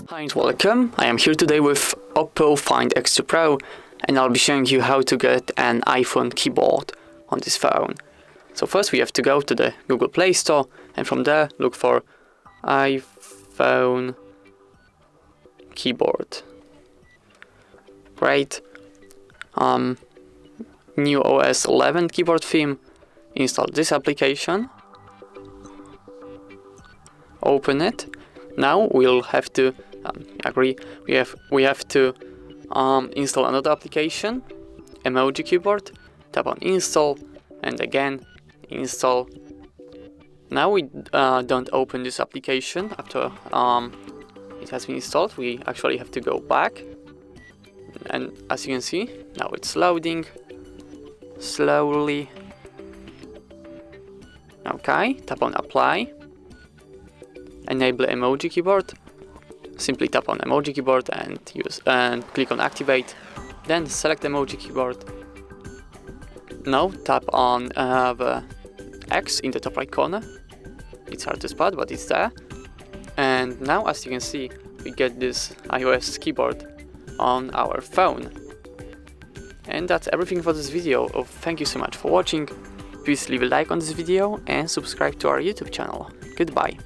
Hi and welcome. I am here today with Oppo Find X2 Pro and I'll be showing you how to get an iPhone keyboard on this phone. So first we have to go to the Google Play Store and from there look for iPhone keyboard. Great. New OS 11 keyboard theme. Install this application. Open it. Now we'll have to we have to install another application, Emoji Keyboard. Tap on install and again install. Now we don't open this application after it has been installed. We actually have to go back, and as you can see now it's loading slowly. Okay, tap on apply. Enable emoji keyboard. Simply tap on emoji keyboard and click on activate. Then select emoji keyboard. Now tap on the X in the top right corner. It's hard to spot, but it's there. And now, as you can see, we get this iOS keyboard on our phone. And that's everything for this video. Thank you so much for watching. Please leave a like on this video and subscribe to our YouTube channel. Goodbye.